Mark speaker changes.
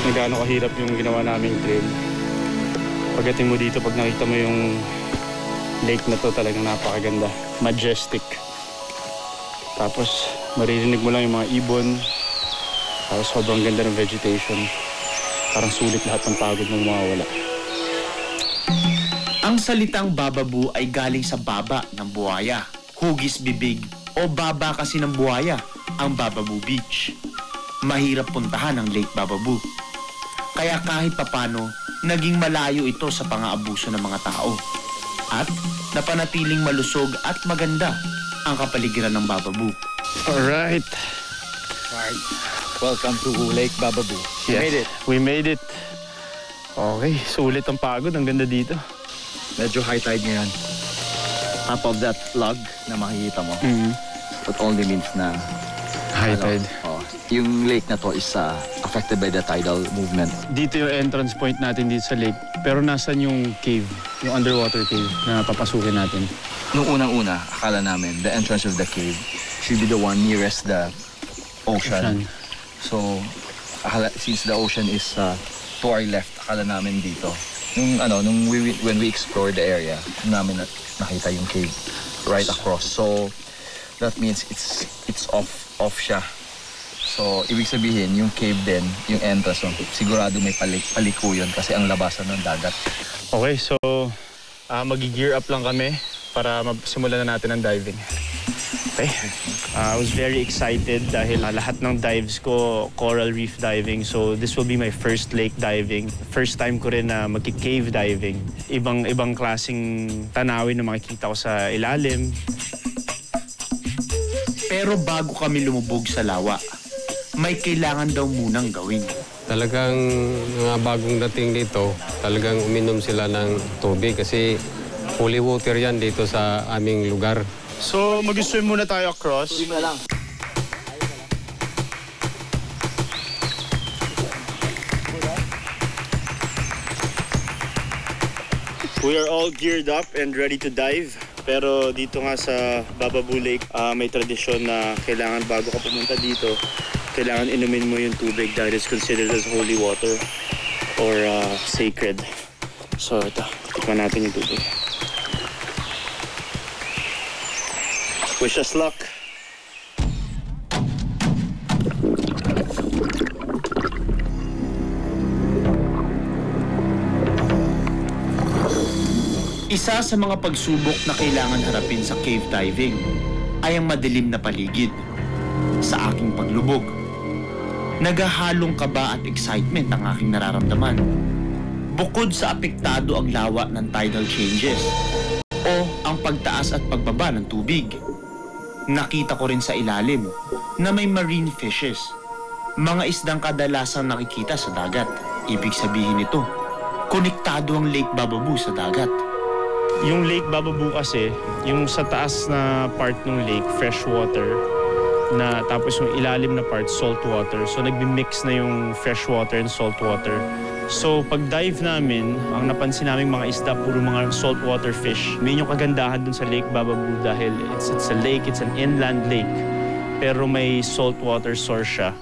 Speaker 1: kung gaano kahirap yung ginawa naming trail. Pagdating mo dito, pag nakita mo yung lake na to, talagang napakaganda. Majestic. Tapos maririnig mo lang yung mga ibon. Tapos sobrang ganda ng vegetation. Parang sulit lahat ng pagod mong mawawala.
Speaker 2: Ang salitang bababu ay galing sa baba ng buhaya, hugis bibig o baba kasi ng buhaya, ang Bababu Beach. Mahirap puntahan ang Lake Bababu. Kaya kahit papano, naging malayo ito sa pang-aabuso ng mga tao. At napanatiling malusog at maganda ang kapaligiran ng Bababu.
Speaker 1: Alright.
Speaker 3: Alright. Welcome to Lake Bababu.
Speaker 1: Yes, made it. We made it. Okay, sulit ang pagod. Ang ganda dito.
Speaker 3: Medyo high tide ngayon. Top of that log na makikita mo. It only means na
Speaker 1: high tide.
Speaker 3: Yung lake na to is affected by the tidal movement.
Speaker 1: Dito yung entrance point natin dito sa lake. Pero nasan yung cave, yung underwater cave na papasukin natin?
Speaker 3: Nung unang-una, akala namin the entrance of the cave should be the one nearest the ocean. So, since the ocean is to our left, akala namin dito. When we explored the area, namin nakita yung cave right across. So that means it's off siya. So ibig sabihin yung cave din, yung entrance, sigurado may paliko yun kasi ang labasan ng dagat.
Speaker 1: Okay, so magi-gear up lang kami para simulan na natin ang diving. Okay. I was very excited dahil lahat ng dives ko coral reef diving. So this will be my first lake diving. First time ko rin na mag-cave diving. Ibang klaseng tanawin na makikita ko sa ilalim.
Speaker 2: Pero bago kami lumubog sa lawa, may kailangan daw munang gawin.
Speaker 4: Talagang mga bagong dating dito, talagang uminom sila ng tubig kasi holy water yan dito sa aming lugar.
Speaker 1: So, mag-swim muna tayo across.
Speaker 3: Swim na lang.
Speaker 1: We are all geared up and ready to dive. Pero dito nga sa Bababu Lake, may tradisyon na kailangan bago ka pumunta dito, kailangan inumin mo yung tubig dahil it's considered as holy water or sacred. So, ito. Tikman natin yung tubig. Wish us luck.
Speaker 2: Isa sa mga pagsubok na kailangan harapin sa cave diving ay ang madilim na paligid. Sa aking paglubog, naghahalong kaba at excitement ang aking nararamdaman. Bukod sa apektado ang lawa ng tidal changes o ang pagtaas at pagbaba ng tubig, nakita ko rin sa ilalim na may marine fishes, mga isdang kadalasang nakikita sa dagat. Ibig sabihin nito, konektado ang Lake Bababu sa dagat.
Speaker 1: Yung Lake Bababu kasi, yung sa taas na part ng lake, fresh water, na tapos yung ilalim na part, salt water. So nagbi-mix na yung fresh water and salt water. So pag dive namin, ang napansin namin mga isda, puro mga saltwater fish. Yun yung kagandahan dun sa Lake Bababu dahil it's a lake, it's an inland lake. Pero may saltwater source siya.